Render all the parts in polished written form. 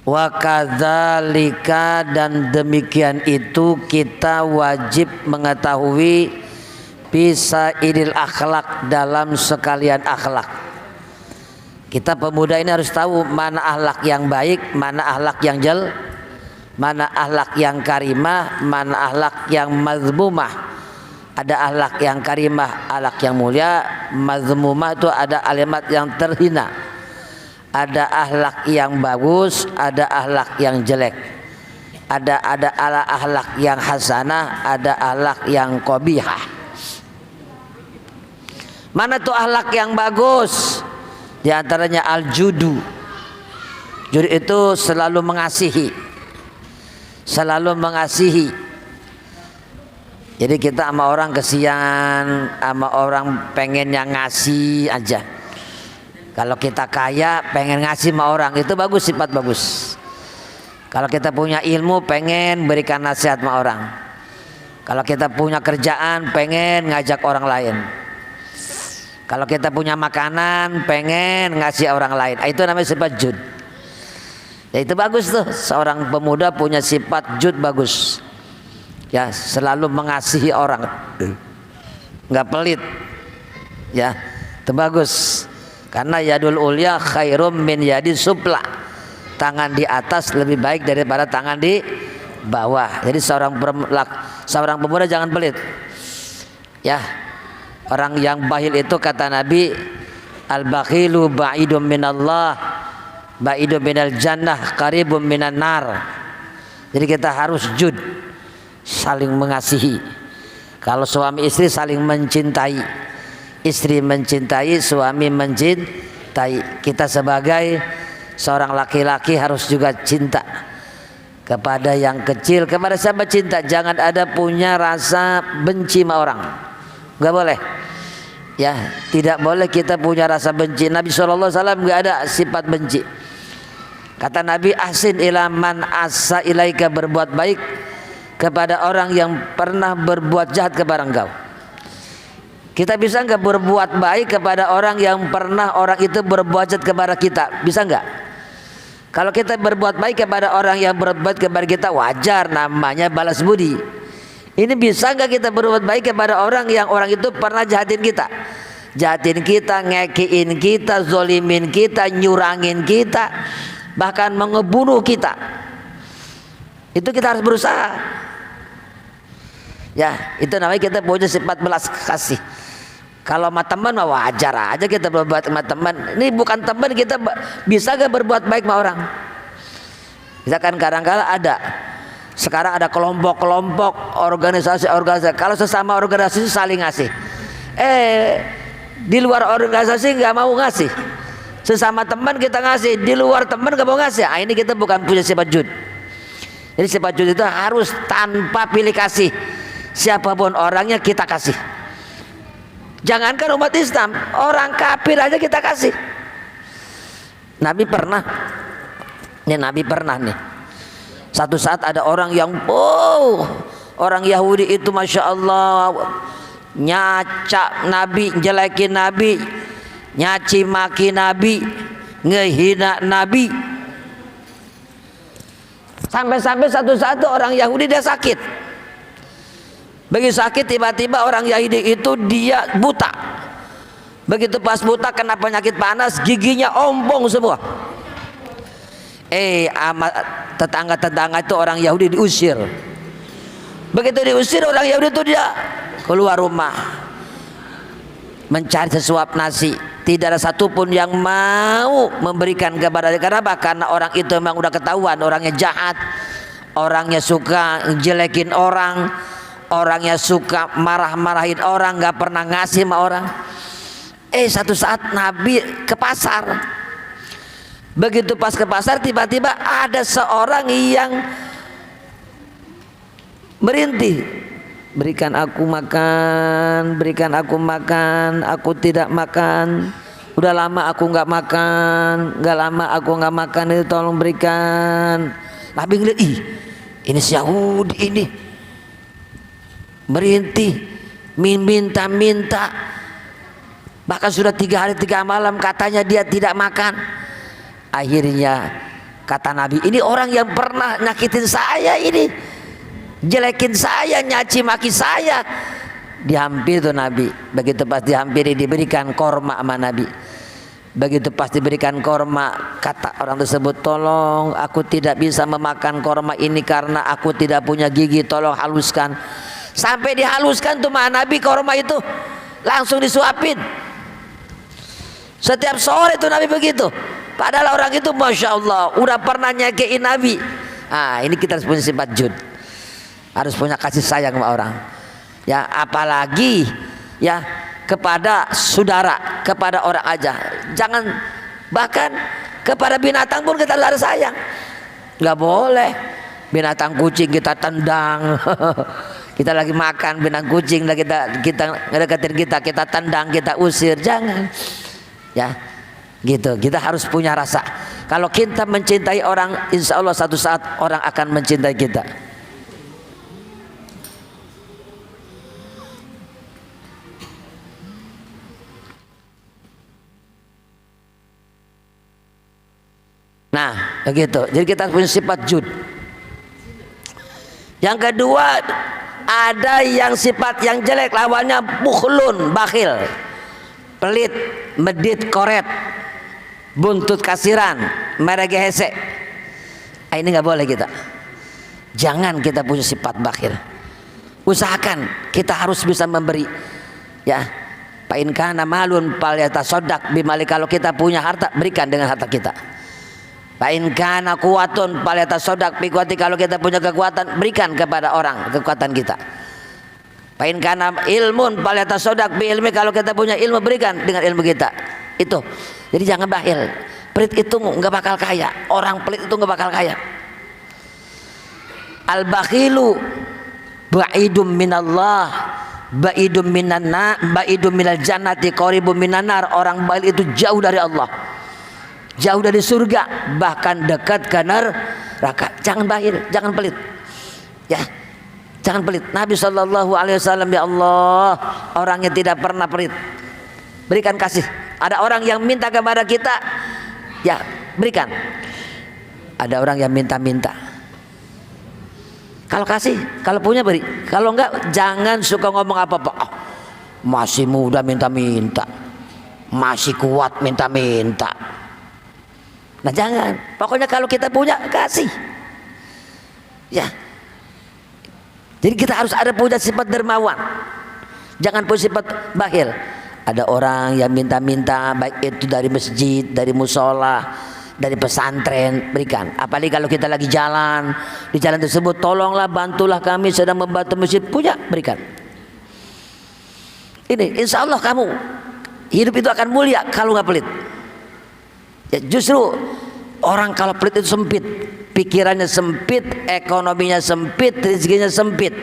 Wa kadzalika, dan demikian itu kita wajib mengetahui bisa idil akhlak, dalam sekalian akhlak. Kita pemuda ini harus tahu mana akhlak yang baik, mana akhlak yang mana akhlak yang karimah, mana akhlak yang mazmumah. Ada akhlak yang karimah, akhlak yang mulia. Mazmumah itu ada alimat yang terhina. Ada akhlak yang bagus, ada akhlak yang jelek. Ada akhlak yang hasanah, ada akhlak yang qabihah. Mana tuh akhlak yang bagus? Di antaranya al-judu. Judu itu selalu mengasihi. Selalu mengasihi. Jadi kita sama orang kesian, sama orang pengen yang ngasih aja. Kalau kita kaya pengen ngasih sama orang, itu bagus, sifat bagus. Kalau kita punya ilmu pengen berikan nasihat sama orang. Kalau kita punya kerjaan pengen ngajak orang lain. Kalau kita punya makanan pengen ngasih orang lain. Itu namanya sifat jud. Ya itu bagus tuh, seorang pemuda punya sifat jud bagus. Ya, selalu mengasihi orang, nggak pelit. Ya, itu bagus. Karena yadul ulya khairum min yadi supla. Tangan di atas lebih baik daripada tangan di bawah. Jadi seorang pemuda jangan pelit. Ya, orang yang bakhil itu kata Nabi, al-bakhilu ba'idum minallah, ba'idum minal jannah, qaribum minan nar. Jadi kita harus jud, saling mengasihi. Kalau suami istri saling mencintai, istri mencintai, suami mencintai. Kita sebagai seorang laki-laki harus juga cinta kepada yang kecil. Kepada siapa cinta? Jangan ada punya rasa benci sama orang, nggak boleh. Ya, tidak boleh kita punya rasa benci. Nabi SAW nggak ada sifat benci. Kata Nabi, ahsin ila man asa ilaika, berbuat baik kepada orang yang pernah berbuat jahat kepada engkau. Kita bisa nggak berbuat baik kepada orang yang pernah orang itu berbuat jahat kepada kita? Bisa nggak? Kalau kita berbuat baik kepada orang yang berbuat kepada kita, wajar, namanya balas budi. Ini bisa nggak kita berbuat baik kepada orang yang orang itu pernah jahatin kita? Jahatin kita, ngekiin kita, zolimin kita, nyurangin kita, bahkan mengebunuh kita. Itu kita harus berusaha. Ya, itu namanya kita punya sifat belas kasih. Kalau sama teman mah wajar aja kita berbuat sama teman. Ini bukan teman, kita bisa gak berbuat baik sama orang? Misalkan kadang-kadang ada, sekarang ada kelompok-kelompok, organisasi. Kalau sesama organisasi saling ngasih. Di luar organisasi nggak mau ngasih. Sesama teman kita ngasih, di luar teman nggak mau ngasih. Ini kita bukan punya sifat jud. Jadi sifat jud itu harus tanpa pilih kasih. Siapapun orangnya kita kasih. Jangankan umat Islam, orang kafir aja kita kasih. Nabi pernah nih, satu saat ada orang yang orang Yahudi itu Masya Allah nyacak Nabi, jelekin Nabi, nyaci maki Nabi, ngehina Nabi. Sampai-sampai satu saat orang Yahudi dia sakit. Begitu sakit tiba-tiba orang Yahudi itu dia buta. Begitu pas buta kena penyakit panas, giginya ompong semua. Tetangga-tetangga itu orang Yahudi diusir. Begitu diusir orang Yahudi itu dia keluar rumah mencari sesuap nasi. Tidak ada satupun yang mau memberikan kepada dia. Kenapa? Karena orang itu memang udah ketahuan orangnya jahat, orangnya suka jelekin orang, orangnya suka marah-marahin orang, nggak pernah ngasih sama orang. Satu saat Nabi ke pasar. Begitu pas ke pasar tiba-tiba ada seorang yang merintih, berikan aku makan, berikan aku makan, aku tidak makan. Udah lama aku nggak makan, nggak lama aku nggak makan, itu tolong berikan. Nabi ngeliat, ini si Yahudi ini merintih, minta-minta, bahkan sudah 3 hari 3 malam katanya dia tidak makan. Akhirnya Kata Nabi, ini orang yang pernah nyakitin saya, ini jelekin saya, nyaci maki saya. Dihampiri tuh Nabi. Begitu pas dihampiri, diberikan korma sama Nabi. Begitu pas diberikan korma, kata orang tersebut, tolong aku tidak bisa memakan korma ini karena aku tidak punya gigi, tolong haluskan. Sampai dihaluskan tuh sama Nabi korma itu, langsung disuapin. Setiap sore itu Nabi begitu. Padahal orang itu Masya Allah udah pernah nyakiin Nabi. Ini kita harus punya sifat jud, harus punya kasih sayang sama orang. Ya, apalagi ya kepada saudara, kepada orang aja. Jangan, bahkan kepada binatang pun kita harus sayang. Nggak boleh binatang kucing kita tendang. Kita lagi makan binatang kucing, kita ngedeketin kita tendang, kita usir. Jangan. Ya, gitu. Kita harus punya rasa. Kalau kita mencintai orang, insya Allah satu saat orang akan mencintai kita. Nah, begitu. Jadi kita punya sifat jud. Yang kedua, ada yang sifat yang jelek, lawannya bukhlun, bakhil, pelit, medit, koret, buntut kasiran, merege hese. Ini nggak boleh kita. Jangan kita punya sifat bakhil. Usahakan kita harus bisa memberi. Ya, fa in kana malun falyatasaddaq bimali. Kalau kita punya harta, berikan dengan harta kita. Fa in kana quwwatun falyatasaddaq bi quwwati. Kalau kita punya kekuatan, berikan kepada orang kekuatan kita. Fa in kana ilmun falyatasaddaq bi ilmi. Kalau kita punya ilmu, berikan dengan ilmu kita. Itu. Jadi jangan bakhil. Pelit itu nggak bakal kaya. Orang pelit itu nggak bakal kaya. Al bakhilu ba'idum minallah, ba'idum minal jannati, qaribum minan nar. Orang bakhil itu jauh dari Allah, jauh dari surga, bahkan dekat ke neraka. Jangan bakhil, jangan pelit. Ya, jangan pelit. Nabi SAW, ya Allah, orangnya tidak pernah pelit. Berikan kasih. Ada orang yang minta kepada kita, ya berikan. Ada orang yang minta-minta. Kalau kasih, kalau punya beri. Kalau enggak, jangan suka ngomong apa-apa. Masih muda minta-minta, masih kuat minta-minta. Nah jangan. Pokoknya kalau kita punya, kasih. Ya. Jadi kita harus ada punya sifat dermawan. Jangan punya sifat bakhil. Ada orang yang minta-minta, baik itu dari masjid, dari musola, dari pesantren, berikan. Apalagi kalau kita lagi jalan, di jalan tersebut, tolonglah, bantulah kami sedang membantu masjid, punya, berikan. Ini insya Allah kamu hidup itu akan mulia kalau nggak pelit. Ya, justru orang kalau pelit itu sempit, pikirannya sempit, ekonominya sempit, rezekinya sempit.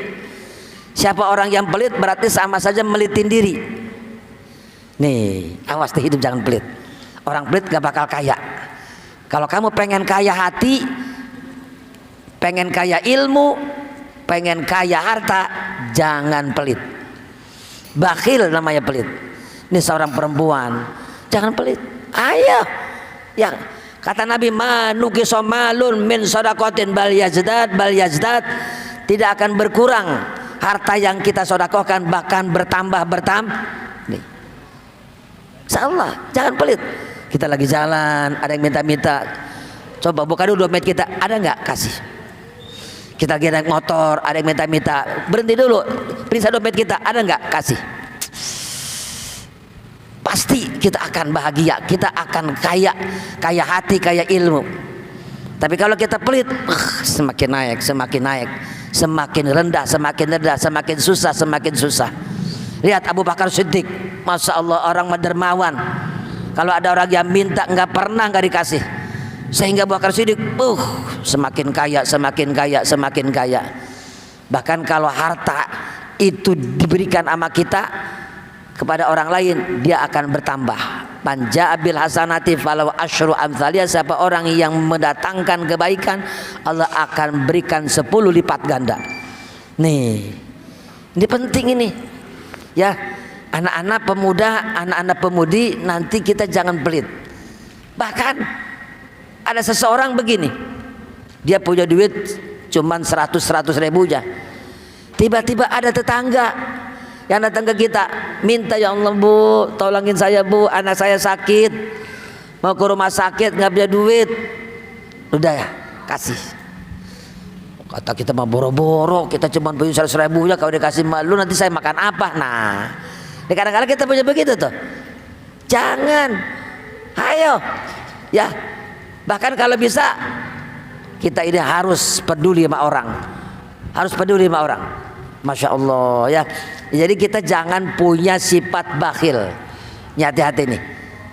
Siapa orang yang pelit berarti sama saja melitin diri. Nih, awas deh, hidup jangan pelit. Orang pelit gak bakal kaya. Kalau kamu pengen kaya hati, pengen kaya ilmu, pengen kaya harta, jangan pelit. Bakhil namanya pelit. Ini seorang perempuan, jangan pelit. Ayo, ya kata Nabi, manuki somalun min sodakotin bal yazdad, tidak akan berkurang harta yang kita sodakohkan, bahkan bertambah. Nih, insyaallah jangan pelit. Kita lagi jalan, ada yang minta-minta, coba buka dulu dompet kita, ada nggak? Kasih. Kita lagi naik motor, ada yang minta-minta, berhenti dulu, periksa dompet kita, ada nggak? Kasih. Pasti kita akan bahagia, kita akan kaya hati, kaya ilmu. Tapi kalau kita pelit, semakin naik, semakin rendah, semakin susah. Lihat Abu Bakar Siddiq, Masya Allah, orang dermawan. Kalau ada orang yang minta nggak dikasih, sehingga Abu Bakar Siddiq semakin kaya. Bahkan kalau harta itu diberikan sama kita kepada orang lain, dia akan bertambah. Man jaa bil hasanati falahu asyru amsalha. Siapa orang yang mendatangkan kebaikan, Allah akan berikan 10 lipat ganda. Nih, ini penting ini. Ya, anak-anak pemuda, anak-anak pemudi, nanti kita jangan pelit. Bahkan Ada seseorang begini, dia punya duit cuman 100 ribu aja. Tiba-tiba ada tetangga yang datang ke kita, minta, ya Allah Bu, tolongin saya Bu, anak saya sakit, mau ke rumah sakit, nggak punya duit. Udah ya, kasih. Kata kita mah boro-boro, kita cuma punya 100 ribu aja, kalau dikasih malu nanti saya makan apa. Nah, kadang-kadang kita punya begitu tuh. Jangan, ayo, ya. Bahkan kalau bisa, kita ini harus peduli sama orang, harus peduli sama orang. Masya Allah ya. Jadi kita jangan punya sifat bakhil. Ini hati-hati nih,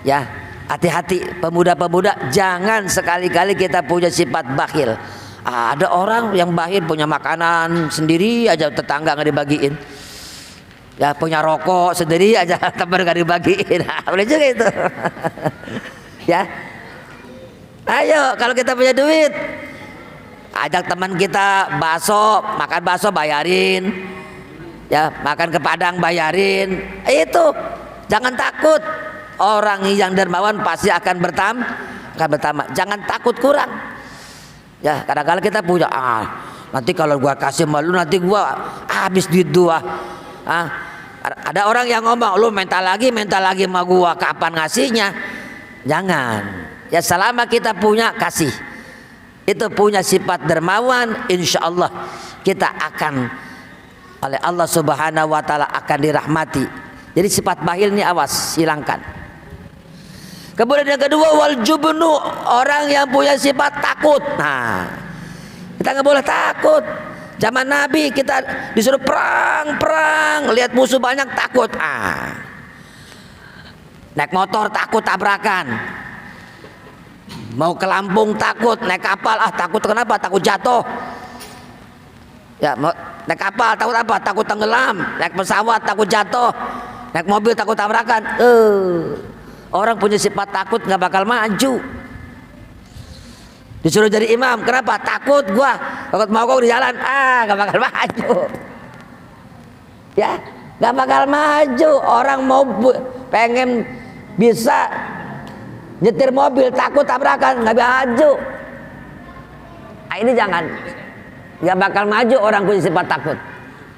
ya. Hati-hati pemuda-pemuda, jangan sekali-kali kita punya sifat bakhil. Ada orang yang bakhil, punya makanan sendiri aja, tetangga nggak dibagiin. Ya, punya rokok sendiri aja, teman nggak dibagiin. Boleh juga itu. Ya. Ayo, kalau kita punya duit, ajak teman kita bakso, makan bakso bayarin. Ya, makan ke Padang bayarin. Itu. Jangan takut. Orang yang dermawan pasti akan bertambah. Jangan takut kurang. Ya, kadang-kadang kita punya, nanti kalau gua kasih malu nanti gua habis duit gua. Ada orang yang ngomong, lu minta lagi sama gua, kapan ngasihnya? Jangan. Ya, selama kita punya, kasih. Itu punya sifat dermawan, insya Allah kita akan oleh Allah Subhanahu wa Ta'ala akan dirahmati. Jadi sifat bakhil ini awas, hilangkan. Kemudian yang kedua, wal jubnu, orang yang punya sifat takut. Nah, kita nggak boleh takut. Zaman Nabi kita disuruh perang, lihat musuh banyak takut. Naik motor takut tabrakan. Mau ke Lampung takut, naik kapal takut. Kenapa? Takut jatuh. Ya, mau naik kapal takut apa? Takut tenggelam. Naik pesawat takut jatuh. Naik mobil takut tabrakan. Orang punya sifat takut nggak bakal maju. Disuruh jadi imam, kenapa? Takut gua, takut mogok di jalan, nggak bakal maju. Ya, nggak bakal maju. Orang mau pengen bisa nyetir mobil, takut tabrakan, nggak maju. Ini jangan, nggak bakal maju orang punya sifat takut.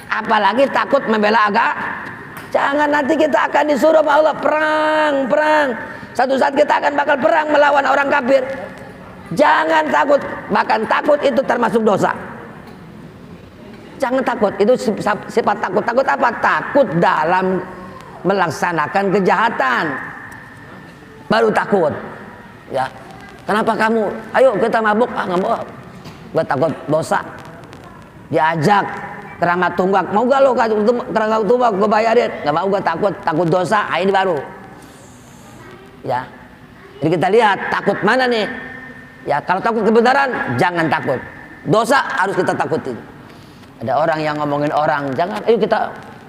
Apalagi takut membela agama. Jangan, nanti kita akan disuruh sama Allah perang. Satu saat kita akan bakal perang melawan orang kafir. Jangan takut, bahkan takut itu termasuk dosa. Jangan takut, itu sifat takut. Takut apa? Takut dalam melaksanakan kejahatan. Baru takut. Ya. Kenapa kamu? Ayo kita mabuk. Nggak mau. Gue takut dosa. Diajak keramat tunggak, mau gak lo keramat tunggak gue bayarin? Gak mau, gue takut dosa. Ini baru. Ya, jadi kita lihat takut mana nih. Ya, kalau takut kebenaran jangan takut, dosa harus kita takutin. Ada orang yang ngomongin orang, jangan, ayo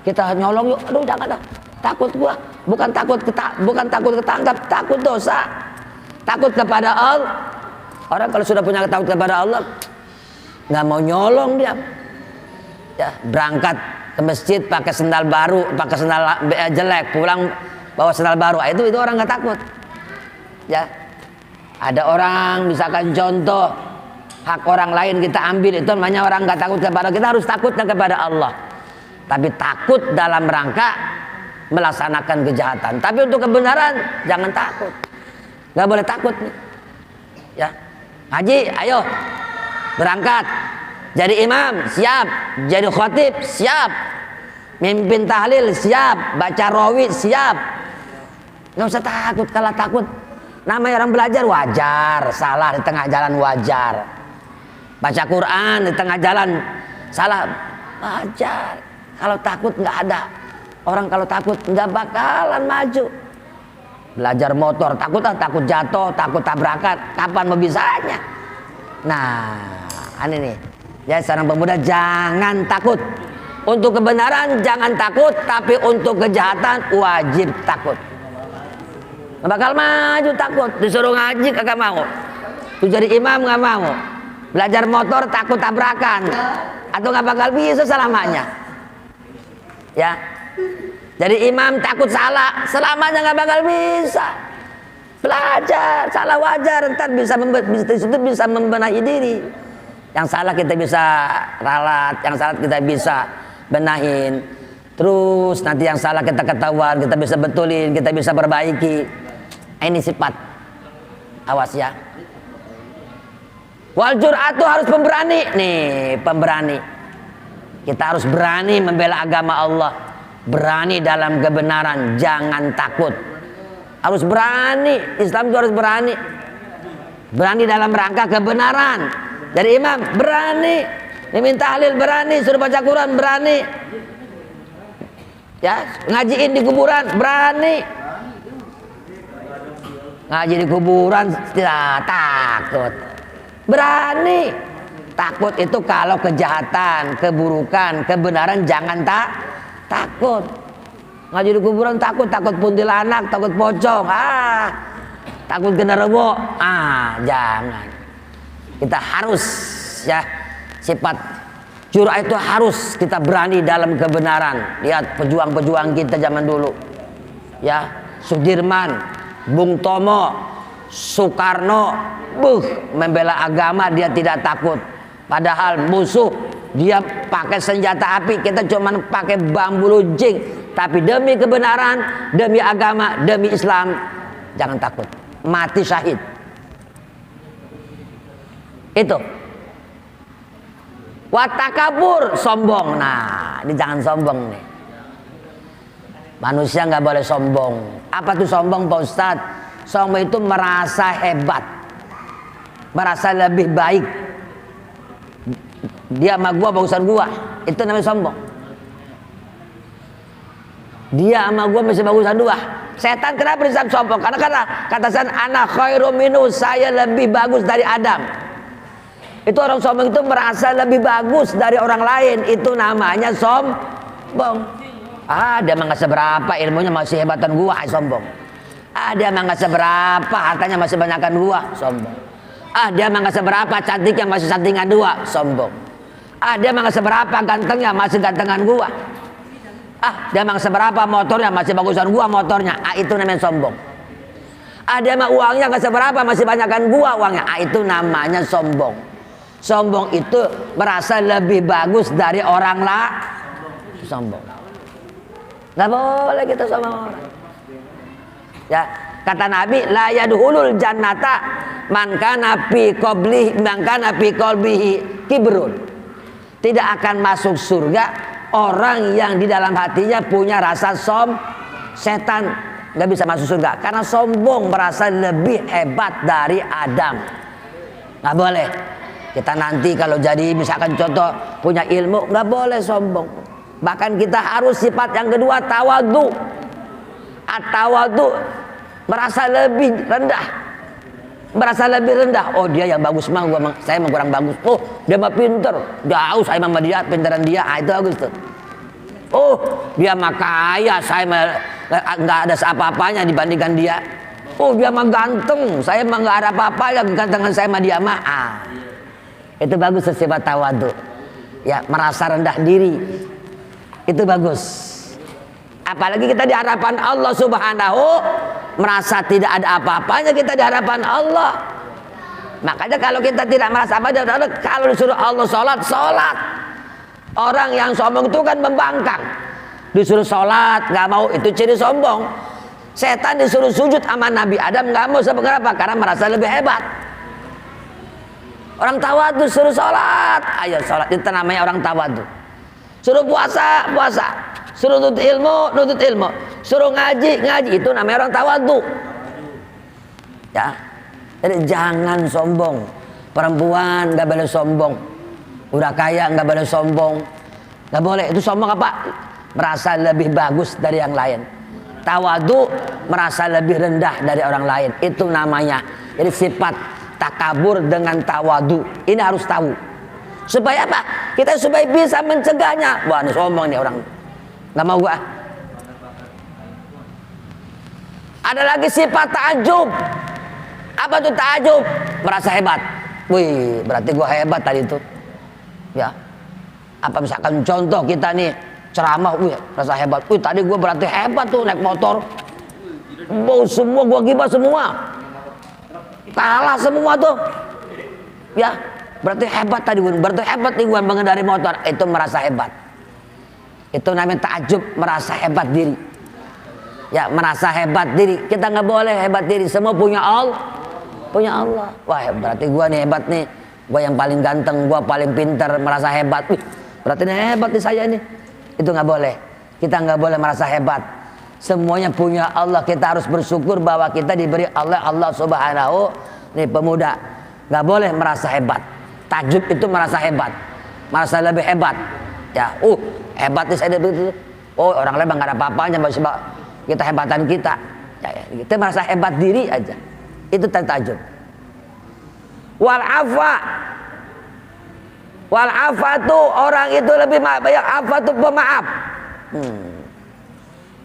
kita nyolong yuk. Aduh, jangan dah, takut gua. Bukan takut ketangkap, takut dosa, takut kepada Allah. Orang kalau sudah punya takut kepada Allah, nggak mau nyolong dia. Ya, berangkat ke masjid pakai sendal baru, pakai sendal jelek, pulang bawa sendal baru. Itu orang nggak takut. Ya, ada orang misalkan contoh hak orang lain kita ambil, itu namanya orang nggak takut kepada kita. Harus takutnya kepada Allah. Tapi takut dalam rangka melaksanakan kejahatan. Tapi untuk kebenaran jangan takut. Nggak boleh takut nih. Ya, haji, ayo berangkat. Jadi imam, siap. Jadi khatib, siap. Mimpin tahlil, siap. Baca rawi, siap. Nggak usah takut. Kalau takut, namanya orang belajar wajar. Salah di tengah jalan wajar. Baca Quran di tengah jalan salah, wajar. Kalau takut nggak ada. Orang kalau takut nggak bakalan maju. Belajar motor, takut jatuh, takut tabrakan. Kapan mau bisanya? Nah, ini nih. Ya, seorang pemuda jangan takut. Untuk kebenaran jangan takut, tapi untuk kejahatan wajib takut. Nggak bakal maju takut. Disuruh ngaji kagak mau. Tuh jadi imam nggak mau. Belajar motor takut tabrakan. Atau nggak bakal bisa selamanya. Ya. Jadi imam takut salah, selamanya nggak bakal bisa. Belajar, salah wajar, ntar bisa membenahi diri. Yang salah kita bisa ralat, yang salah kita bisa benahin. Terus nanti yang salah kita ketahuan, kita bisa betulin, kita bisa perbaiki. Ini sifat. Awas ya. Wal jur'atu harus pemberani. Nih, pemberani. Kita harus berani membela agama Allah. Berani dalam kebenaran, jangan takut. Harus berani, Islam itu harus berani. Berani dalam rangka kebenaran. Dari imam, berani. Diminta tahlil, berani. Suruh baca Quran, berani. Ya, ngajiin di kuburan, berani. Ngaji di kuburan tidak takut. Berani. Takut itu kalau kejahatan, keburukan, kebenaran jangan takut. Ngaji di kuburan takut kuntilanak, takut pocong, takut genderuwo, jangan. Kita harus ya, sifat jur'ah itu harus kita berani dalam kebenaran. Lihat pejuang-pejuang kita zaman dulu, ya, Sudirman, Bung Tomo, Soekarno, membela agama dia tidak takut. Padahal musuh dia pakai senjata api, kita cuma pakai bambu runcing. Tapi demi kebenaran, demi agama, demi Islam, jangan takut. Mati syahid. Itu. Watakabur, sombong. Nah, ini jangan sombong nih. Manusia nggak boleh sombong. Apa tuh sombong, Pak Ustadz? Sombong itu merasa hebat, merasa lebih baik. Dia sama gua bagusan gua, itu namanya sombong. Dia sama gua masih bagusan dua. Setan kenapa disebut sombong? Karena kata setan, anak khairum minhu, saya lebih bagus dari Adam. Itu orang sombong itu merasa lebih bagus dari orang lain, itu namanya sombong. Dia mah nggak seberapa, ilmunya masih hebatan gua, sombong. Dia mah nggak seberapa, hartanya masih banyakan gua, sombong. Dia mah nggak seberapa, cantiknya masih cantingan gua, sombong. Dia mah nggak seberapa, gantengnya masih gantengan gua. Dia mah seberapa, motornya masih bagusan gua motornya. Itu namanya sombong. Dia mah uangnya nggak seberapa, masih banyakan gua uangnya. Itu namanya sombong. Sombong itu merasa lebih bagus dari orang lah. Sombong. Nggak boleh kita sombong orang. Ya, kata Nabi, la yadkhulul jannata man kana fi qalbihi kibrun. Tidak akan masuk surga orang yang di dalam hatinya punya rasa setan. Nggak bisa masuk surga karena sombong, merasa lebih hebat dari Adam. Nggak boleh. Kita nanti kalau jadi misalkan contoh punya ilmu, nggak boleh sombong. Bahkan kita harus sifat yang kedua, tawadu. At-tawadu, merasa lebih rendah. Merasa lebih rendah. Oh, dia yang bagus mah, saya mah kurang bagus. Oh, dia mah pinter. Jauh saya mah dia, pinteran dia. Itu bagus tuh. Oh, dia mah kaya, saya mah nggak ada apa-apanya dibandingkan dia. Oh, dia mah ganteng, saya mah nggak ada apa-apa yang gantengan saya mah dia mah. Itu bagus sifat tawadu. Ya, merasa rendah diri. Itu bagus. Apalagi kita di hadapan Allah Subhanahu, merasa tidak ada apa-apanya kita di hadapan Allah. Makanya kalau kita tidak merasa apa-apa, kalau disuruh Allah sholat. Orang yang sombong itu kan membangkang. Disuruh sholat nggak mau, itu ciri sombong. Setan disuruh sujud sama Nabi Adam nggak mau, sebab kenapa? Karena merasa lebih hebat. Orang tawadu suruh sholat, ayo sholat, itu namanya orang tawadu. Suruh puasa, suruh nuntut ilmu, suruh ngaji, itu namanya orang tawadu. Ya, jadi jangan sombong. Perempuan nggak boleh sombong, udah kaya nggak boleh sombong, nggak boleh. Itu sombong apa? Merasa lebih bagus dari yang lain. Tawadu, merasa lebih rendah dari orang lain, itu namanya. Jadi sifat takabur dengan tawadu ini harus tahu. Supaya apa? Kita supaya bisa mencegahnya. Wah, ini sombong nih orang, nggak mau gua. Ada lagi sifat ta'ajub. Apa tuh ta'ajub? Merasa hebat. Wih, berarti gua hebat tadi itu. Ya. Apa misalkan contoh kita nih ceramah, wih, rasa hebat. Wih, tadi gua berarti hebat tuh naik motor. Bau semua, gua gibah semua. kalah semua tuh. Ya, berarti hebat tadi, berarti hebat nih gua mengendari motor, itu merasa hebat. Itu namanya takjub, merasa hebat diri. Ya, merasa hebat diri. Kita nggak boleh hebat diri, semua punya Allah. Punya Allah. Wah, berarti gua nih hebat nih. Gua yang paling ganteng, gua paling pintar, merasa hebat. Wih, berarti nih hebat nih saya nih. Itu nggak boleh. Kita nggak boleh merasa hebat. Semuanya punya Allah. Kita harus bersyukur bahwa kita diberi Allah Subhanahu. Nih pemuda, nggak boleh merasa hebat. Takjub itu merasa hebat, merasa lebih hebat. Ya, hebat nih saya begitu. Oh, orang lain nggak ada apa-apanya, sebab kita hebatan kita. Ya, kita merasa hebat diri aja. Itu takjub. Wal afa tuh orang itu lebih banyak afa tuh pemaaf.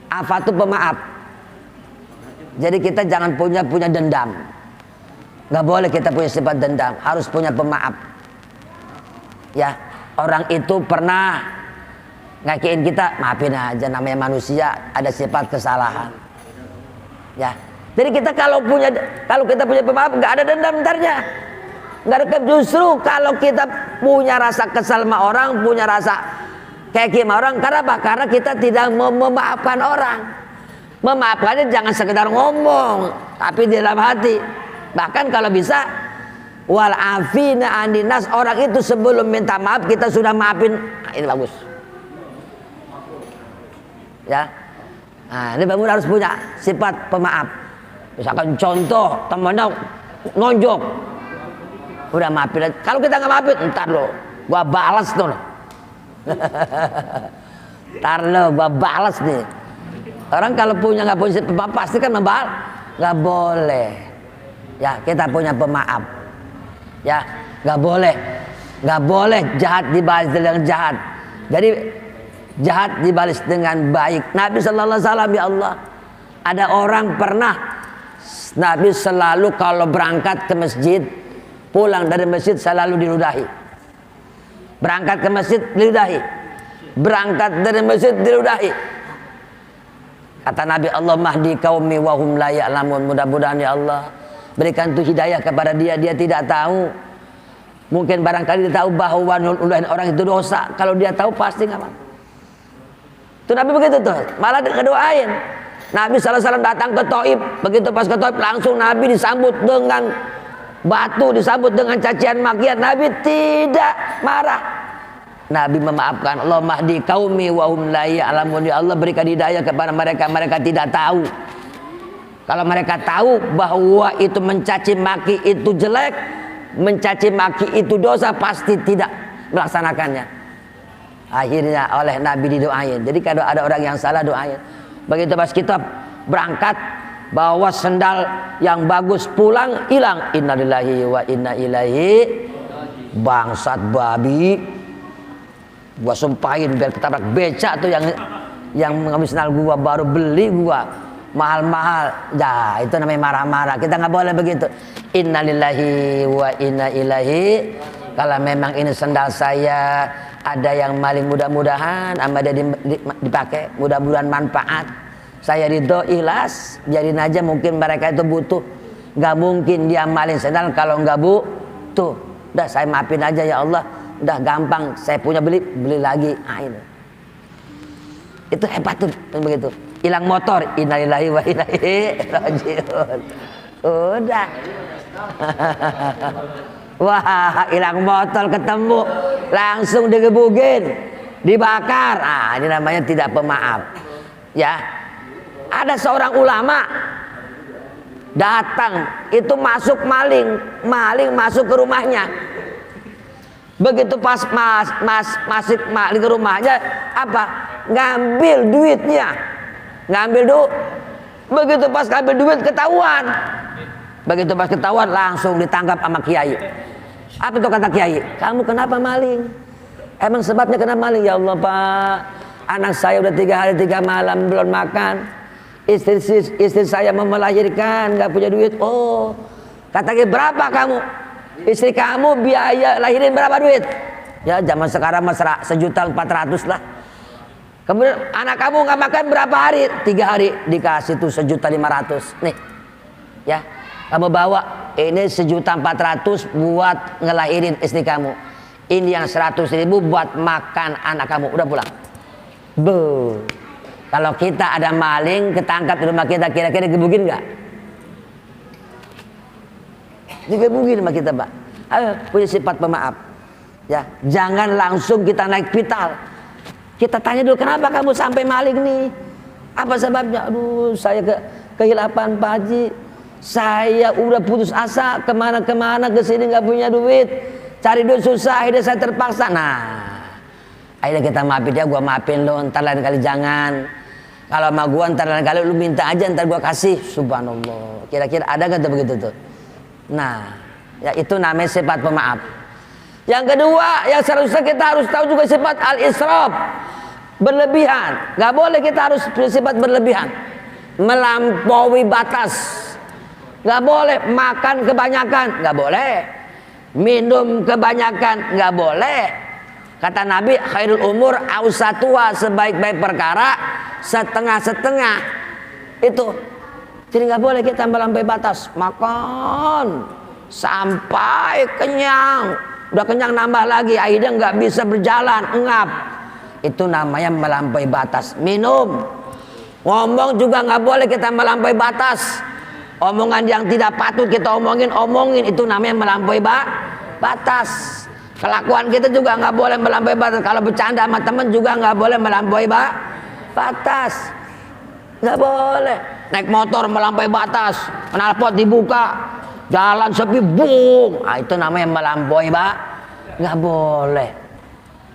Afa tuh pemaaf. Jadi kita jangan punya dendam. Nggak boleh kita punya sifat dendam, harus punya pemaaf. Ya, orang itu pernah ngakiin kita, maafin aja, namanya manusia, ada sifat kesalahan. Ya, jadi kita kalau kita punya pemaaf, nggak ada dendam bentarnya. Nggak ada, justru kalau kita punya rasa kesal sama orang, punya rasa kayak gimana orang, karena apa? Karena kita tidak memaafkan orang. Memaafkannya jangan sekedar ngomong, tapi di dalam hati. Bahkan kalau bisa wal afina aninas, orang itu sebelum minta maaf kita sudah maafin. Nah, ini bagus. Ya. Nah, ini pemuda harus punya sifat pemaaf. Misalkan contoh temennya nonjok, udah maafin. Kalau kita nggak maafin, entar lo, gua balas tuh. Entar lo, gua balas nih. Orang kalau nggak punya sifat pemaaf pasti kan membalas. Nggak boleh. Ya, kita punya pemaaf. Ya, nggak boleh jahat dibalas dengan jahat. Jadi jahat dibalas dengan baik. Nabi sallallahu alaihi wasallam, ya Allah, ada orang pernah, Nabi selalu kalau berangkat ke masjid, pulang dari masjid selalu diludahi. Berangkat ke masjid diludahi. Berangkat dari masjid diludahi. Kata Nabi, Allah mahdi qaumi wa hum la ya'lamun. Mudah-mudahan ya Allah berikan tuh hidayah kepada dia tidak tahu. Mungkin barangkali dia tahu bahwa nuludahin orang itu dosa. Kalau dia tahu pasti nggak mau. Itu Nabi begitu tuh, malah ngedoain. Nabi SAW datang ke Thaif, begitu pas ke Thaif langsung Nabi disambut dengan batu, disambut dengan cacian makian. Nabi tidak marah. Nabi memaafkan. Allah mahdi qaumi wa hum la ya'lamun. Ya Allah berikan hidayah kepada mereka tidak tahu. Kalau mereka tahu bahwa itu mencaci maki itu jelek, mencaci maki itu dosa, pasti tidak melaksanakannya. Akhirnya oleh Nabi didoain. Jadi kalau ada orang yang salah doain. Begitu pas kita berangkat bawa sendal yang bagus pulang hilang, innalillahi wa inna ilaihi. Bangsat babi, gua sumpahin biar ketabrak becak tuh yang mengambil sendal gua, baru beli gua mahal-mahal. Ya, itu namanya marah-marah. Kita nggak boleh begitu. Innalillahi wa inna ilaihi. Kalau memang ini sendal saya ada yang maling, mudah-mudahan sama dia dipakai, mudah-mudahan manfaat. Saya ridho, ikhlas. Jadiin aja, mungkin mereka itu butuh. Nggak mungkin dia maling sendal kalau nggak butuh. Udah saya maafin aja ya Allah. Udah gampang, saya punya beli lagi. Ah, ini. Itu hebat tuh begitu. Hilang motor, innalillahi wa inna ilaihi rajiun. Udah. Wah, hilang motor ketemu, langsung digebugin, dibakar. Ah, ini namanya tidak pemaaf. Ya. Ada seorang ulama datang, itu masuk maling masuk ke rumahnya. Begitu pas masuk maling ke rumahnya, apa? Ngambil duitnya. Begitu pas ngambil duit ketahuan. Begitu pas ketahuan langsung ditangkap sama kiai. Apa itu kata kiai? Kamu kenapa maling? Emang sebabnya kenapa maling? Ya Allah Pak, anak saya udah 3 hari 3 malam belum makan. Istri saya mau melahirkan, nggak punya duit. Oh, kata kiai, berapa kamu? Istri kamu biaya lahirin berapa duit? Ya zaman sekarang mas 1.400.000 lah. Kemudian anak kamu nggak makan berapa hari? 3 hari, dikasih tuh 1.500.000. Nih, ya Kamu bawa ini 1.400.000 buat ngelahirin istri kamu. Ini yang 100.000 buat makan anak kamu. Udah pulang. Bu. Kalau kita ada maling ketangkap di rumah kita, kira-kira digebukin nggak? Digebukin sama kita, Pak. Ayo, punya sifat pemaaf. Ya, jangan langsung kita naik vital. Kita tanya dulu, kenapa kamu sampai maling nih? Apa sebabnya? Aduh, saya kehilapan Pak Haji. Saya udah putus asa, kemana-kemana kesini nggak punya duit, cari duit susah, akhirnya saya terpaksa. Nah, akhirnya kita maafin dia, gua maafin lo, ntar lain kali jangan. Kalau sama gua ntar lain kali lu minta aja, ntar gua kasih. Subhanallah. Kira-kira ada gak tuh begitu tuh? Nah, ya itu namanya sifat pemaaf. Yang kedua, yang seharusnya kita harus tahu juga sifat al-israf, berlebihan. Gak boleh kita harus bersifat berlebihan, melampaui batas. Gak boleh makan kebanyakan, gak boleh minum kebanyakan, gak boleh. Kata Nabi, khairul umur ausatuha, sebaik-baik perkara setengah-setengah. Itu jadi gak boleh kita melampaui batas. Makan sampai kenyang, udah kenyang nambah lagi, akhirnya gak bisa berjalan, engap. Itu namanya melampaui batas. Minum, ngomong juga gak boleh kita melampaui batas. Omongan yang tidak patut kita omongin, itu namanya melampaui batas. Kelakuan kita juga nggak boleh melampaui batas. Kalau bercanda sama temen juga nggak boleh melampaui batas. Nggak boleh. Naik motor melampaui batas, knalpot dibuka, jalan sepi, bung. Nah, itu namanya melampaui nggak boleh.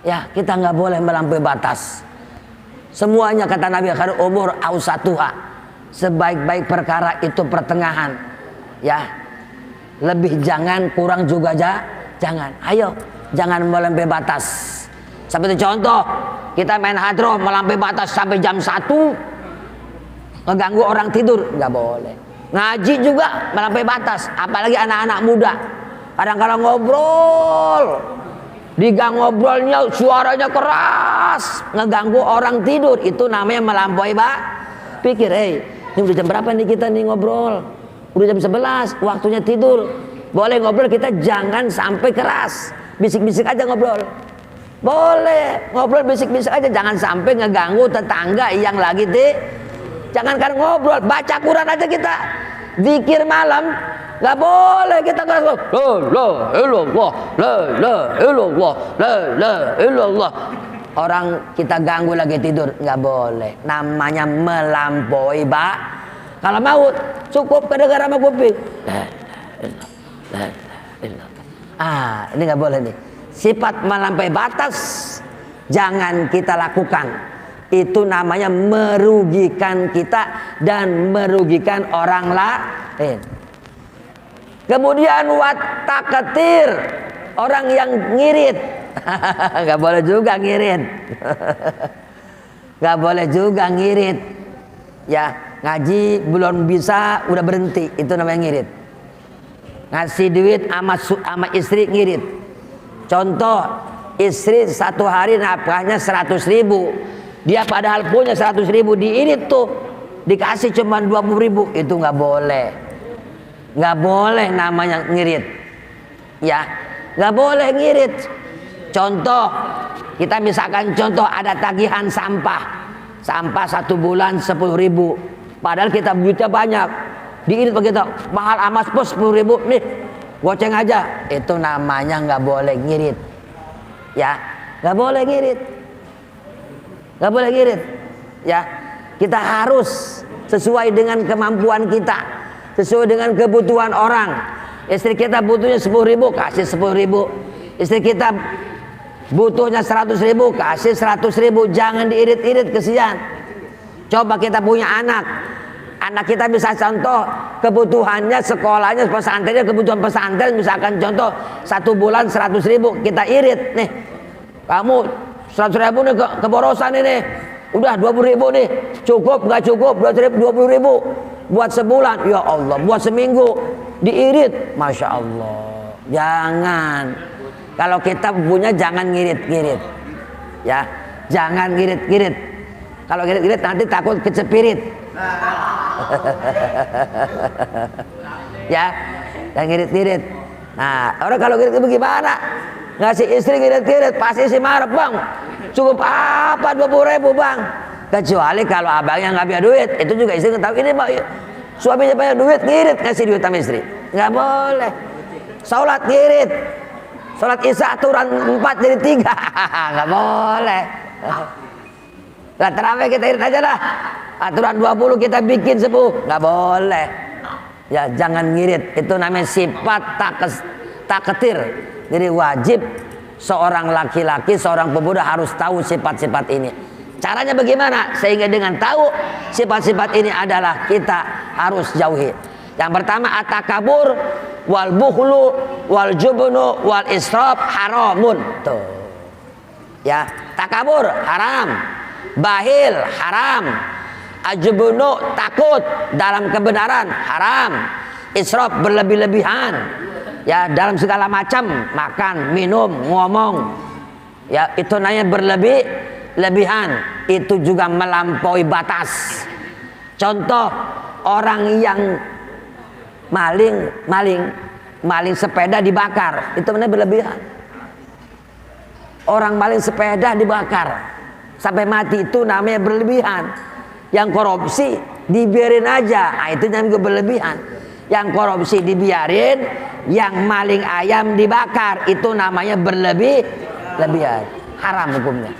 Ya, kita nggak boleh melampaui batas. Semuanya kata Nabi, khairul umur ausatuha, sebaik-baik perkara itu pertengahan. Ya, lebih jangan, kurang juga jangan. Ayo, jangan melampaui batas. Seperti contoh, kita main hadroh melampaui batas sampai jam 1, ngeganggu orang tidur, nggak boleh. Ngaji juga melampaui batas, apalagi anak-anak muda. Kadang-kadang ngobrol, di gang ngobrolnya suaranya keras, ngeganggu orang tidur, itu namanya melampaui pikir. Ini udah jam berapa nih kita nih ngobrol? Udah jam 11, waktunya tidur. Boleh ngobrol, kita jangan sampai keras. Bisik-bisik aja ngobrol. Boleh ngobrol bisik-bisik aja, jangan sampai ngeganggu tetangga yang lagi jangankan ngobrol, baca Quran aja kita. Zikir malam nggak boleh kita keras. La illallah, la illallah, la illallah. Orang kita ganggu lagi tidur, nggak boleh. Namanya melampaui Kalau mau cukup kedengaran sama kuping. Ini nggak boleh nih. Sifat melampaui batas jangan kita lakukan. Itu namanya merugikan kita dan merugikan orang lain. Kemudian watakatir, orang yang ngirit. Gak boleh juga ngirit. Gak boleh juga ngirit. Ya, ngaji belum bisa udah berhenti, itu namanya ngirit. Ngasih duit sama istri ngirit. Contoh, istri satu hari nafkahnya 100.000, dia padahal punya 100.000, diirit tuh, dikasih cuma 20.000, itu nggak boleh. Nggak boleh namanya ngirit. Ya, nggak boleh ngirit. Contoh, kita misalkan contoh ada tagihan sampah 1 bulan 10.000, padahal kita duitnya banyak, diirit begitu, mahal amas bos 10.000 nih, goceng aja, itu namanya nggak boleh ngirit. Ya, nggak boleh ngirit, nggak boleh ngirit. Ya, kita harus sesuai dengan kemampuan kita, sesuai dengan kebutuhan orang. Istri kita butuhnya 10.000, kasih 10.000. Istri kita butuhnya 100.000, kasih 100.000. Jangan diirit-irit, kesian. Coba kita punya anak kita bisa contoh kebutuhannya sekolahnya pesantrennya, kebutuhan pesantren misalkan contoh 1 bulan 100.000, kita irit nih, kamu 100.000 nih keborosan ini, udah 20.000 nih, cukup nggak cukup 20.000 buat sebulan, ya Allah, buat seminggu, diirit. Masya Allah. Jangan, kalau kita punya jangan ngirit-ngirit, ya, jangan ngirit-ngirit. Kalau ngirit-ngirit nanti takut kecepirit. ya, yang ngirit-ngirit. Nah, orang kalau ngirit itu gimana? Ngasih istri ngirit-ngirit, pasti si marah, bang. Cukup apa 20.000 bang? Kecuali kalau abangnya nggak punya duit, itu juga istri tahu ini bang. Suaminya punya duit, ngirit ngasih duit sama istri. Nggak boleh. Sholat ngirit. Sholat isya aturan 4 jadi 3. Nggak boleh. Lah terawih kita irit aja dah. Aturan 20 kita bikin 10. Nggak boleh. Ya jangan ngirit. Itu namanya sifat taketir. Jadi wajib seorang laki-laki, seorang pemuda harus tahu sifat-sifat ini. Caranya bagaimana? Sehingga dengan tahu sifat-sifat ini adalah kita harus jauhi. Yang pertama at-takabur wal bukhlu wal jubnu wal israf haramun. Tuh. Ya, takabur haram, bahil haram, ajubnu takut dalam kebenaran haram, israf berlebih-lebihan. Ya, dalam segala macam makan, minum, ngomong. Ya, itu namanya berlebih-lebihan. Itu juga melampaui batas. Contoh orang yang maling sepeda dibakar, itu namanya berlebihan. Orang maling sepeda dibakar sampai mati, itu namanya berlebihan. Yang korupsi dibiarin aja, nah, itu namanya berlebihan. Yang korupsi dibiarin, yang maling ayam dibakar, itu namanya berlebihan, haram hukumnya.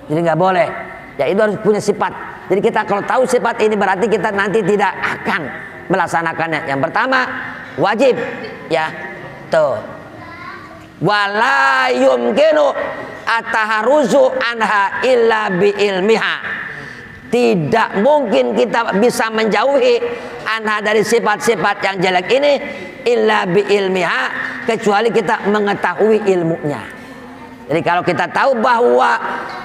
Jadi nggak boleh. Ya itu harus punya sifat. Jadi kita kalau tahu sifat ini berarti kita nanti tidak akan melaksanakannya. Yang pertama wajib, ya tuh. Wala yumkinu ataharuzu anha illa bi ilmiha. Tidak mungkin kita bisa menjauhi anha dari sifat-sifat yang jelek ini illa bi ilmiha, kecuali kita mengetahui ilmunya. Jadi kalau kita tahu bahwa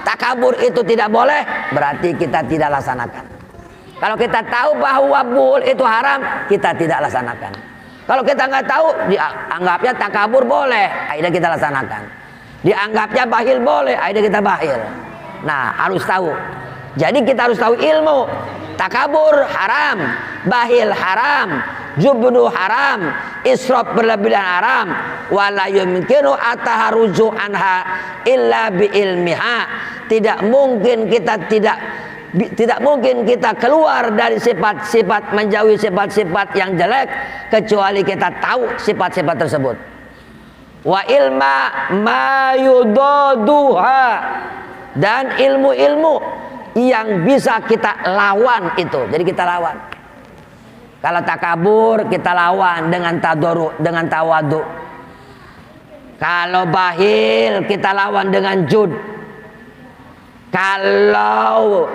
takabur itu tidak boleh, berarti kita tidak laksanakan. Kalau kita tahu bahwa buhul itu haram, kita tidak laksanakan. Kalau kita nggak tahu, dianggapnya takabur boleh, akhirnya kita laksanakan. Dianggapnya bahil boleh, akhirnya kita bahil. Nah, harus tahu. Jadi kita harus tahu ilmu. Takabur haram, bahil haram, jubnu haram, israf berlebihan haram, wala yumkinu ataharuzu anha illa bi ilmiha. Tidak mungkin kita keluar dari sifat-sifat, menjauhi sifat-sifat yang jelek kecuali kita tahu sifat-sifat tersebut. Wa ilma ma yudaduha, dan ilmu-ilmu yang bisa kita lawan itu. Jadi kita lawan. Kalau takabur kita lawan dengan tadoru, dengan tawadu. Kalau bahil kita lawan dengan jud. Kalau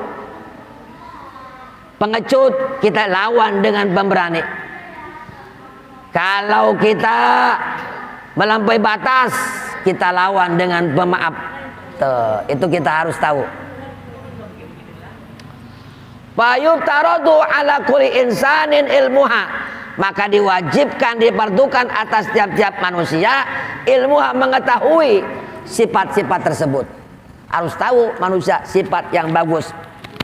pengecut kita lawan dengan pemberani. Kalau kita melampaui batas kita lawan dengan pemaaf. Tuh, itu kita harus tahu. Fayuftaradu ala kulli insanin ilmuha, maka diwajibkan, diperdukan atas tiap-tiap manusia ilmuha, mengetahui sifat-sifat tersebut. Harus tahu manusia sifat yang bagus,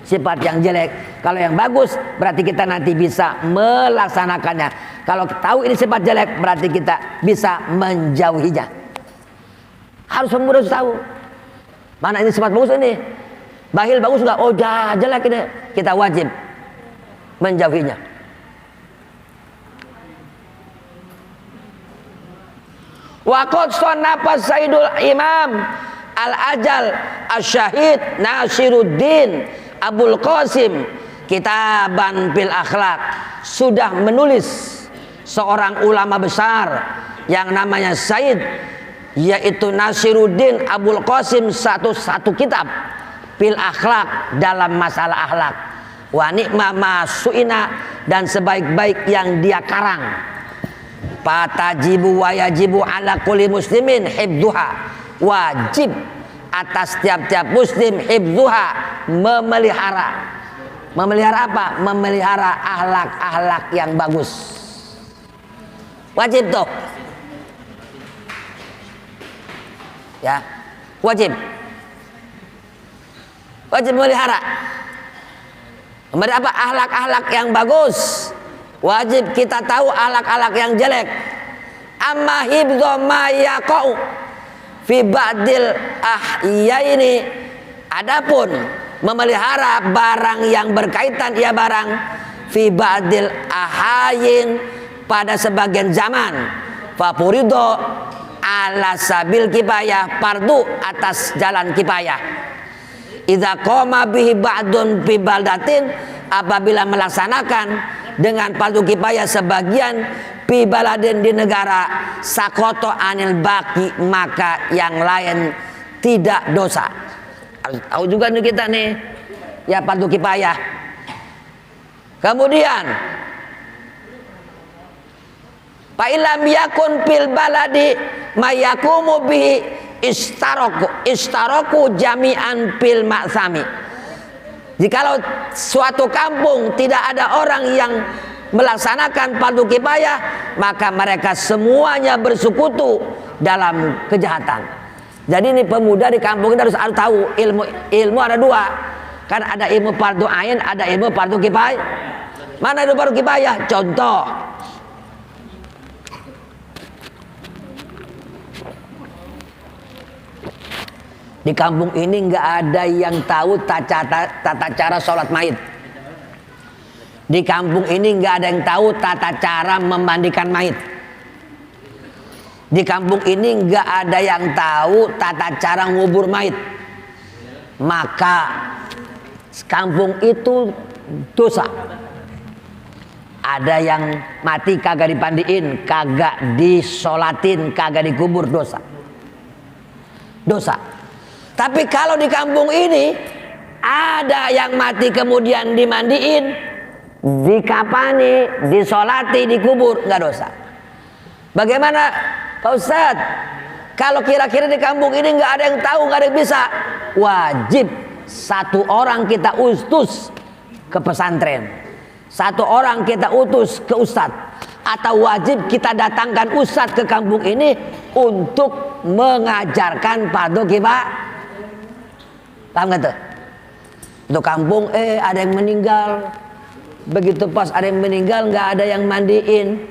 sifat yang jelek. Kalau yang bagus berarti kita nanti bisa melaksanakannya. Kalau tahu ini sifat jelek berarti kita bisa menjauhinya. Harus tahu mana ini sifat bagus ini. Bahil bagus enggak? Oh jelek ini. Kita wajib menjauhinya. Wa qad sannafa Sayyidul Imam Al-Ajal Asy-Syahid Nasiruddin Abul Qasim Kitaban fil Akhlaq, sudah menulis seorang ulama besar yang namanya Sayyid, yaitu Nasiruddin Abul Qasim, satu kitab fil akhlak, dalam masalah akhlak. Wa ni'ma ma su'ina, dan sebaik-baik yang dia karang. Fatajibu wa yajibu ala kulli muslimin hibduha, wajib atas tiap-tiap muslim hibduha, memelihara. Memelihara apa? Memelihara akhlak-akhlak yang bagus. Wajib tuh. Ya, wajib. Wajib memelihara. Kemudian apa? Akhlak-akhlak yang bagus. Wajib kita tahu alak-alak yang jelek. Amma hibdho ma yaqau fi ba'dil ahyaini, adapun memelihara barang yang berkaitan ya barang fi ba'dil ahyain pada sebagian zaman, fapurido ala sabil kifayah, fardu atas jalan kifayah. Idza qama bihi ba'dun fi baldatin, apabila melaksanakan dengan fardu kifayah sebagian fi baladin di negara, sakoto anil baki, maka yang lain tidak dosa. Harus tahu juga nih kita nih ya fardu kifayah. Kemudian fa illam yakun fil baladi mayakumu bihi istaroku jami'an fil ma'sami. Jikalau suatu kampung tidak ada orang yang melaksanakan fardu kifayah, maka mereka semuanya bersekutu dalam kejahatan. Jadi ini pemuda di kampung kita harus tahu ilmu ada dua. Kan ada ilmu fardu ain, ada ilmu fardu kifayah. Mana ilmu fardu kifayah? Contoh, di kampung ini nggak ada yang tahu tata cara sholat mayit. Di kampung ini nggak ada yang tahu tata cara memandikan mayit. Di kampung ini nggak ada yang tahu tata cara ngubur mayit. Maka kampung itu dosa. Ada yang mati kagak dipandiin, kagak disolatin, kagak dikubur, dosa. Dosa. Tapi kalau di kampung ini ada yang mati kemudian dimandiin, dikapani, disolati, dikubur, nggak dosa. Bagaimana Pak Ustadz? Kalau kira-kira di kampung ini nggak ada yang tahu, nggak ada yang bisa, wajib satu orang kita utus ke pesantren, satu orang kita utus ke ustadz, atau wajib kita datangkan ustadz ke kampung ini untuk mengajarkan fardu kifayah. Paham gak tuh? Untuk kampung ada yang meninggal, begitu pas ada yang meninggal nggak ada yang mandiin,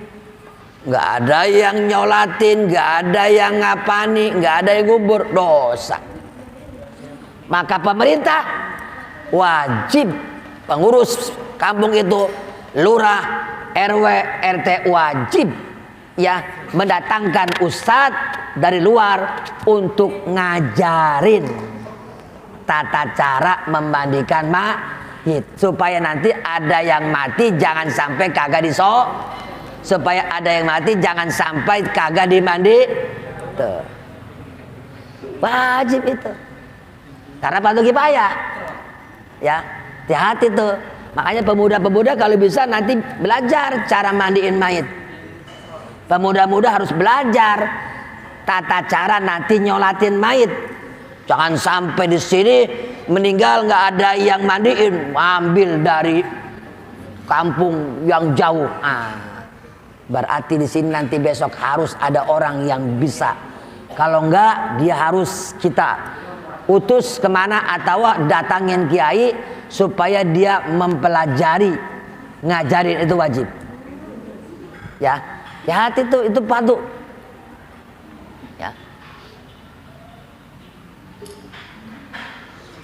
nggak ada yang nyolatin, nggak ada yang ngapani, nggak ada yang ngubur, dosa. Maka pemerintah wajib, pengurus kampung itu, lurah, RW, RT wajib ya mendatangkan ustadz dari luar untuk ngajarin tata cara memandikan mayit, supaya nanti ada yang mati jangan sampai kagak supaya ada yang mati jangan sampai kagak dimandi. Tuh. Wajib itu. Karena fardu kifayah. Ya, hati-hati tuh. Makanya pemuda-pemuda kalau bisa nanti belajar cara mandiin mayit. Pemuda-muda harus belajar tata cara nanti nyolatin mayit. Jangan sampai di sini meninggal nggak ada yang mandiin, ambil dari kampung yang jauh. Berarti di sini nanti besok harus ada orang yang bisa. Kalau enggak, dia harus kita utus kemana atau datangin kiai supaya dia mempelajari, ngajarin, itu wajib. Ya, hati itu fardu. Ya.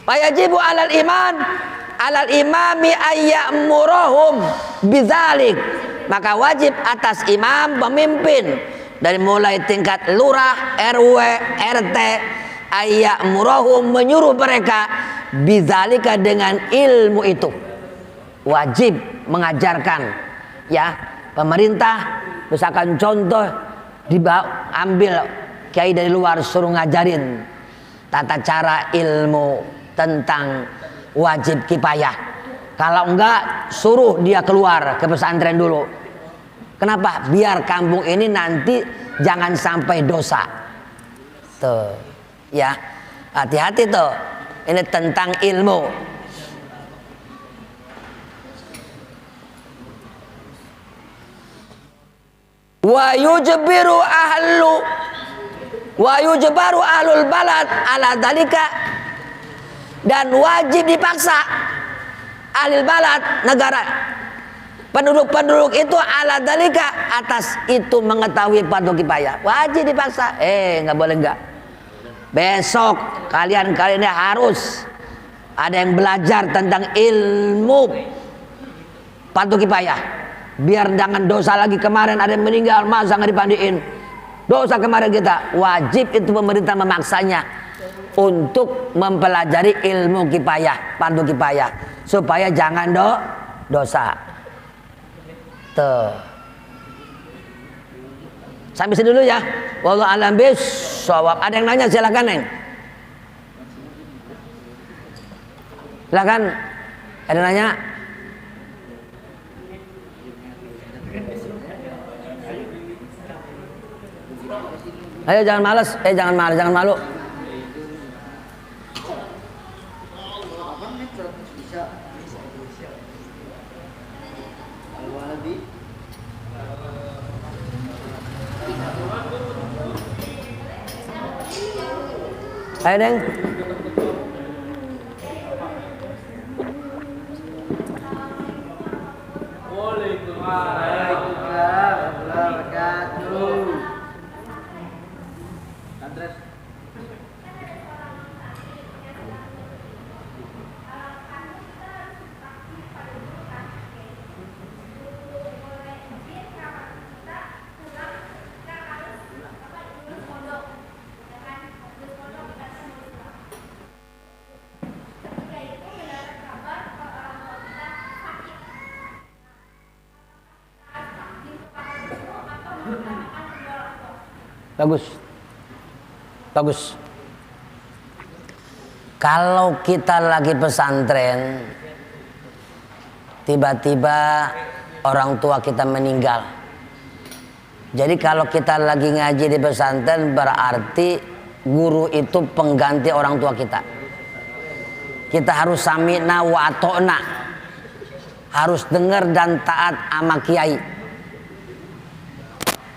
Wajibu alal imami ayyamurahum bidzalik, maka wajib atas imam, pemimpin dari mulai tingkat lurah, RW, RT, ayyamurahum, menyuruh mereka bidzalika, dengan ilmu itu. Wajib mengajarkan ya. Pemerintah misalkan contoh ambil kiai dari luar, suruh ngajarin tata cara ilmu tentang wajib kifayah. Kalau enggak, suruh dia keluar ke pesantren dulu. Kenapa? Biar kampung ini nanti jangan sampai dosa. Tuh, ya, hati-hati tuh. Ini tentang ilmu. Wa yujbaru ahlul balad ala dalika, dan wajib dipaksa ahli balad, negara, Penduduk-penduduk itu ala dalika, atas itu mengetahui fardu kifayah. Wajib dipaksa. Nggak boleh nggak. Besok kalian ini harus ada yang belajar tentang ilmu fardu kifayah. Biar jangan dosa lagi. Kemarin ada yang meninggal, masa nggak dipandiin? Dosa kemarin kita. Wajib itu pemerintah memaksanya untuk mempelajari ilmu kifayah, fardu kifayah, supaya jangan dosa. Tuh. Sampai sini dulu ya. Wallahu a'lam bishawab. Ada yang nanya silakan, Neng. Silakan. Ada yang nanya? Ayo jangan malas, jangan malas, jangan malu. Ayo Neng. Bagus. Kalau kita lagi pesantren, tiba-tiba orang tua kita meninggal. Jadi kalau kita lagi ngaji di pesantren, berarti guru itu pengganti orang tua kita. Kita harus sami'na wa ato'na, harus dengar dan taat sama kiai.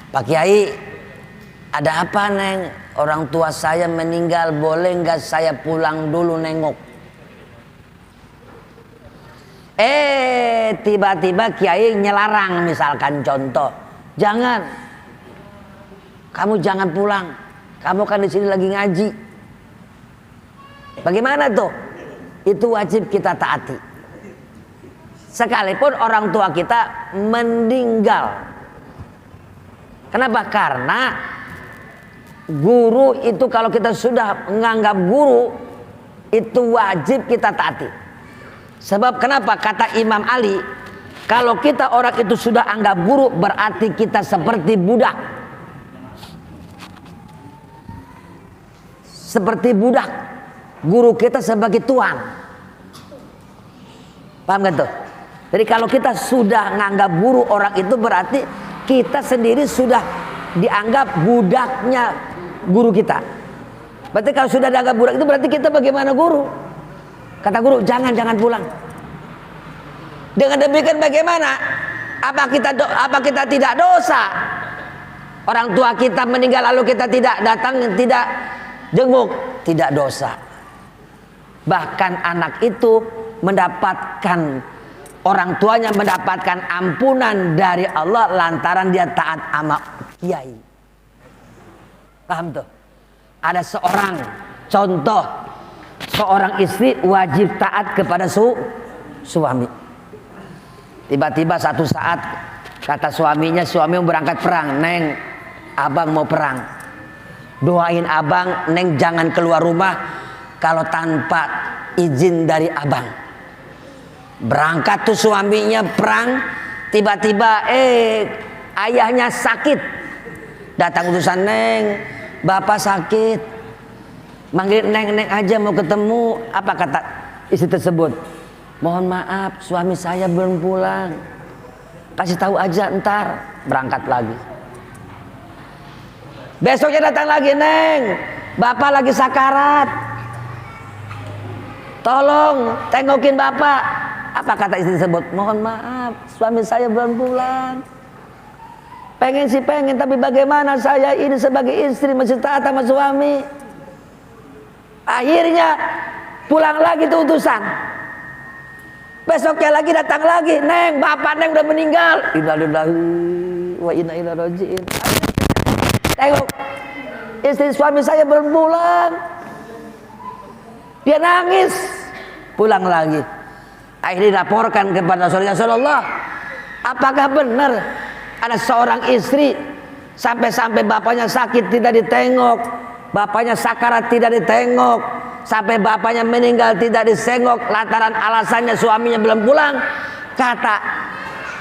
Pak Kiai, ada apa Neng? Orang tua saya meninggal, boleh nggak saya pulang dulu nengok? Tiba-tiba Kiai nyelarang, misalkan contoh, jangan, kamu jangan pulang, kamu kan di sini lagi ngaji. Bagaimana tuh? Itu wajib kita taati. Sekalipun orang tua kita meninggal. Kenapa? Karena guru itu kalau kita sudah menganggap guru itu wajib kita taati. Sebab kenapa? Kata Imam Ali, kalau kita orang itu sudah anggap guru, berarti kita seperti budak. Seperti budak. Guru kita sebagai tuan. Paham gak tuh? Jadi kalau kita sudah menganggap guru orang itu, berarti kita sendiri sudah dianggap budaknya guru kita. Berarti kalau sudah dianggap budak itu, berarti kita bagaimana guru? Kata guru, jangan pulang. Dengan demikian bagaimana? Apa kita tidak dosa? Orang tua kita meninggal lalu kita tidak datang, tidak jenguk, tidak dosa. Bahkan anak itu mendapatkan, orang tuanya mendapatkan ampunan dari Allah lantaran dia taat sama kiai. Paham tuh? Ada seorang contoh, seorang istri wajib taat kepada suami. Tiba-tiba satu saat kata suaminya, suami mau berangkat perang, Neng, abang mau perang. Doain abang, Neng jangan keluar rumah kalau tanpa izin dari abang. Berangkat tuh suaminya perang, tiba-tiba ayahnya sakit. Datang utusan, Neng, bapak sakit, manggil Neng aja mau ketemu. Apa kata istri tersebut? Mohon maaf, suami saya belum pulang, kasih tahu aja ntar. Berangkat lagi. Besoknya datang lagi, Neng, bapak lagi sakarat, tolong tengokin bapak. Apa kata istri tersebut? Mohon maaf, suami saya belum pulang. Pengen sih pengen, tapi bagaimana saya ini sebagai istri masih taat sama suami. Akhirnya pulang lagi tuh utusan. Besoknya lagi datang lagi, Neng, bapak Neng udah meninggal. Innalillahi wa inna ilaihi raji'un. Tengok, istri suami saya belum pulang. Dia nangis. Pulang lagi. Akhirnya dilaporkan kepada Rasulullah, apakah benar ada seorang istri sampai-sampai bapaknya sakit tidak ditengok, bapaknya sakarat tidak ditengok, sampai bapaknya meninggal tidak disengok lantaran alasannya suaminya belum pulang. Kata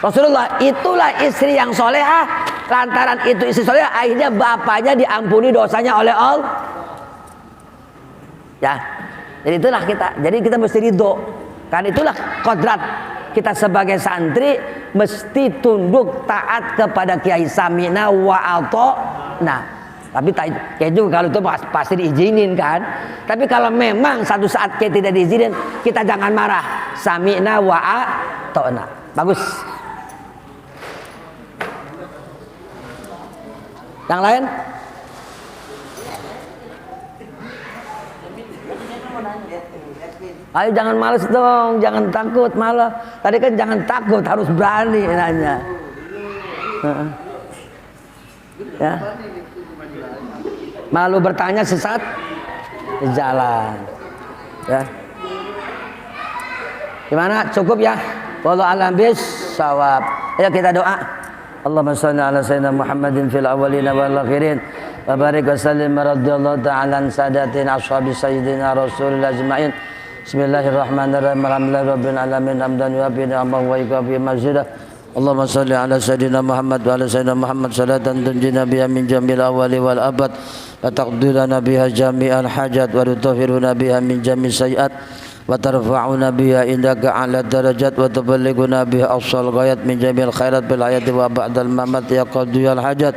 Rasulullah, itulah istri yang solehah. Lantaran itu istri solehah, akhirnya bapaknya diampuni dosanya oleh Allah. Ya, jadi itulah kita. Jadi kita mesti ridho. Kan itulah kodrat kita sebagai santri, mesti tunduk taat kepada kiai, sami'na wa ata'na. Tapi kayak juga kalau itu pasti diizinin kan. Tapi kalau memang satu saat kita tidak diizinin, kita jangan marah. Sami'na wa ata'na. Bagus. Yang lain? Ayo jangan males dong, jangan takut malah. Tadi kan jangan takut, harus berani nanya. Ya. Malu bertanya sesat di jalan. Ya. Gimana? Cukup ya? Wallahu a'lam bissawab. Ayo kita doa. Allahumma shalli ala sayyidina Muhammadin fil awwalin wal akhirin. Wa barik wa sallim radhiyallahu ta'ala an sadatina ashabi sayyidina Rasulillah ajma'in. Bismillahirrahmanirrahim. Alhamdulillahirabbil alamin hamdan yu'affi ni'amahu wa yukafi mazidah. Allahumma salli ala sayyidina Muhammad wa ala sayyidina Muhammad salatan tunjina biha min jamil awali wal abad wa taqdirana biha jami'al hajat wa tutahhiruna biha min jami' sayiat wa tarfa'una biha indaka a'la darajat wa tuballighuna biha afsal ghayat min jami'il khairat bil hayati wa ba'dal mamat ya qadiyal hajat.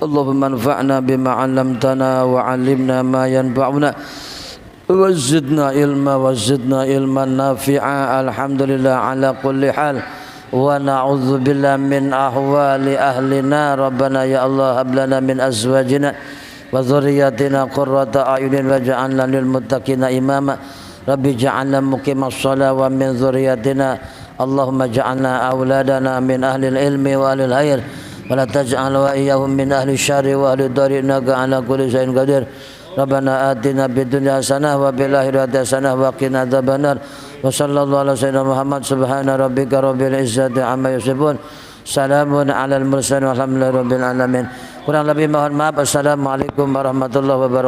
Allahumma anfa'na bima 'allamtana wa 'allimna ma yanfa'una wazidna ilman nafi'a. Alhamdulillah ala kulli hal wa na'udzu billahi min ahwali ahlina. Rabbana ya Allah hab lana min azwajina wa dhurriyyatina qurrata a'yunin waj'alna lil muttaqina imama. Rabbi ja'alna muqimas shalah wa min dhurriyyatina. Allahumma ja'alna auladana min ahli ilmi wa ahli khair wa la taj'al wa iyyahum min ahli syarri wa ahli dhari innaka ala kulli syai'in qadir. Rabbana atina fid dunya hasanah wa fil akhirati hasanah wa qina adzabannar. Wa sallallahu ala sayyidina Muhammad subhana rabbika rabbil izzati amma yasifun. Salamun alal mursalin walhamdulillahi rabbil alamin. Kurang lebih mohon maaf. Assalamualaikum warahmatullahi wabarakatuh.